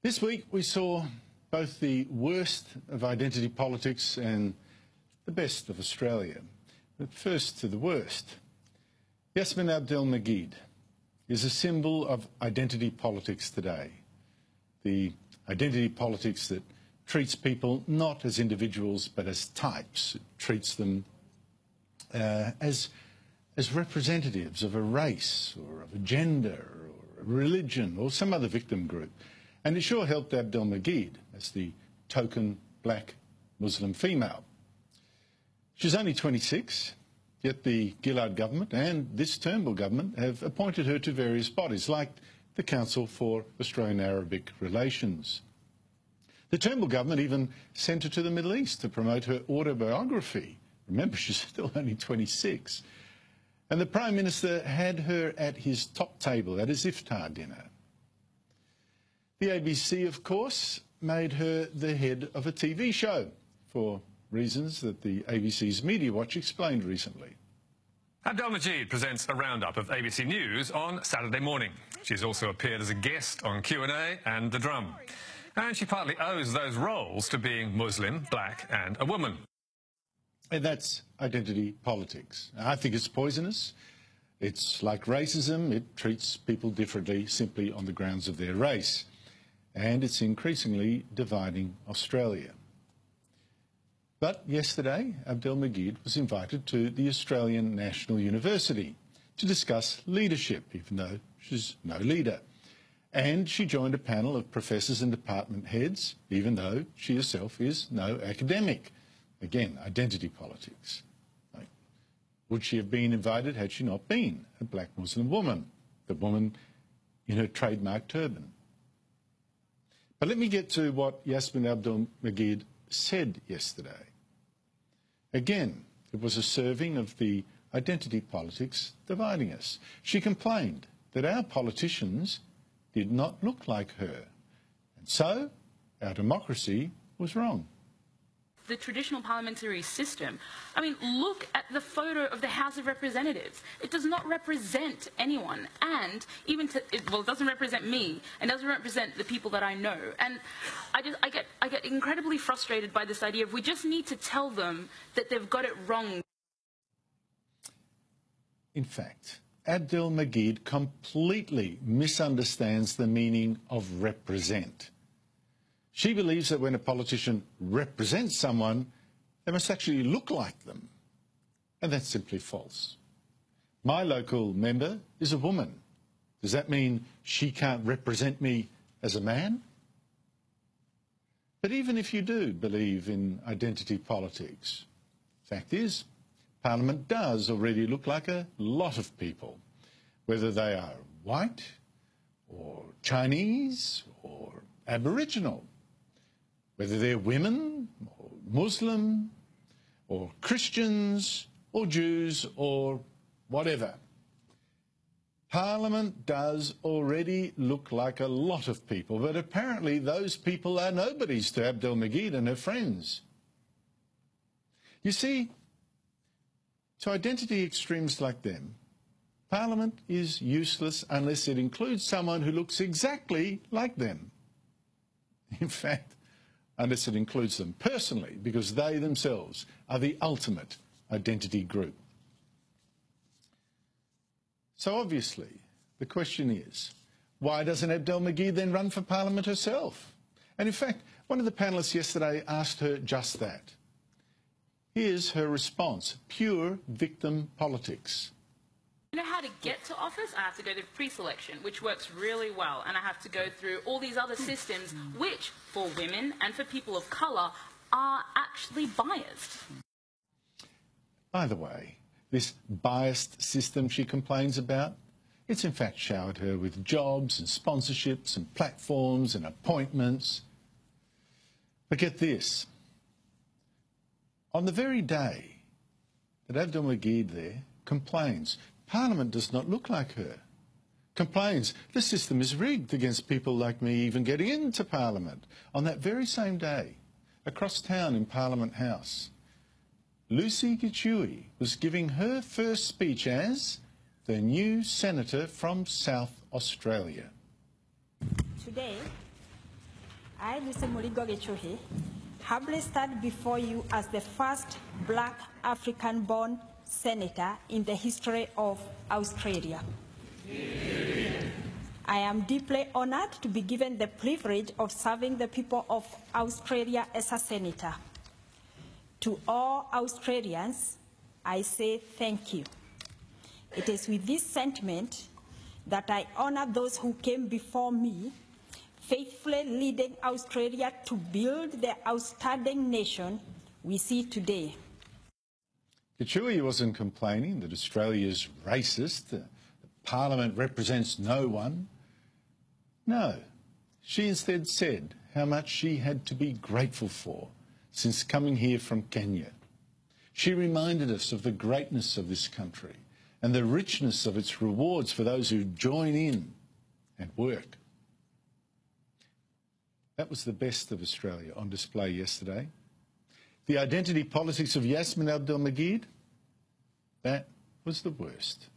This week we saw both the worst of identity politics and the best of Australia. But first to the worst. Yassmin Abdel-Magied is a symbol of identity politics today. The identity politics that treats people not as individuals but as types. It treats them as representatives of a race or of a gender or a religion or some other victim group. And it sure helped Abdel-Magied as the token black Muslim female. She's only 26, yet the Gillard government and this Turnbull government have appointed her to various bodies, like the Council for Australian-Arabic Relations. The Turnbull government even sent her to the Middle East to promote her autobiography. Remember, she's still only 26. And the Prime Minister had her at his top table at his iftar dinner. The ABC, of course, made her the head of a TV show for reasons that the ABC's Media Watch explained recently. Abdel-Magied presents a roundup of ABC News on Saturday morning. She's also appeared as a guest on Q&A and The Drum. And she partly owes those roles to being Muslim, black and a woman. And that's identity politics. I think it's poisonous. It's like racism. It treats people differently simply on the grounds of their race. And it's increasingly dividing Australia. But yesterday, Abdel-Magied was invited to the Australian National University to discuss leadership, even though she's no leader. And she joined a panel of professors and department heads, even though she herself is no academic. Again, identity politics. Would she have been invited had she not been a black Muslim woman, the woman in her trademark turban? But let me get to what Yassmin Abdel-Magied said yesterday. Again, it was a serving of the identity politics dividing us. She complained that our politicians did not look like her, and so our democracy was wrong. The traditional parliamentary system, I mean, look at the photo of the House of Representatives. It does not represent anyone, and even it doesn't represent me, and doesn't represent the people that I know. And I get incredibly frustrated by this idea of we just need to tell them that they've got it wrong. In fact, Abdel-Magied completely misunderstands the meaning of represent. She believes that when a politician represents someone, they must actually look like them. And that's simply false. My local member is a woman. Does that mean she can't represent me as a man? But even if you do believe in identity politics, fact is, Parliament does already look like a lot of people, whether they are white or Chinese or Aboriginal, whether they're women or Muslim or Christians or Jews or whatever. Parliament does already look like a lot of people, but apparently those people are nobodies to Abdel-Magied and her friends. You see, to identity extremes like them, Parliament is useless unless it includes someone who looks exactly like them. In fact, unless it includes them personally, because they themselves are the ultimate identity group. So obviously, the question is, why doesn't Abdel-Magied then run for Parliament herself? And in fact, one of the panellists yesterday asked her just that. Here's her response: pure victim politics. You know how to get to office? I have to go through pre-selection, which works really well, and I have to go through all these other systems which, for women and for people of colour, are actually biased. By the way, this biased system she complains about, it's in fact showered her with jobs and sponsorships and platforms and appointments. But get this, on the very day that Abdel-Magied there complains Parliament does not look like her, complains the system is rigged against people like me even getting into Parliament, on that very same day, across town in Parliament House, Lucy Gichuhi was giving her first speech as the new senator from South Australia. Today, I, Mr. Muligoge Chohe, humbly stand before you as the first black African-born senator in the history of Australia. I am deeply honored to be given the privilege of serving the people of Australia as a senator. To all Australians, I say thank you. It is with this sentiment that I honor those who came before me, faithfully leading Australia to build the outstanding nation we see today. Kachui wasn't complaining that Australia's racist, the Parliament represents no one. No, she instead said how much she had to be grateful for since coming here from Kenya. She reminded us of the greatness of this country and the richness of its rewards for those who join in and work. That was the best of Australia on display yesterday. The identity politics of Yassmin Abdel-Magied, that was the worst.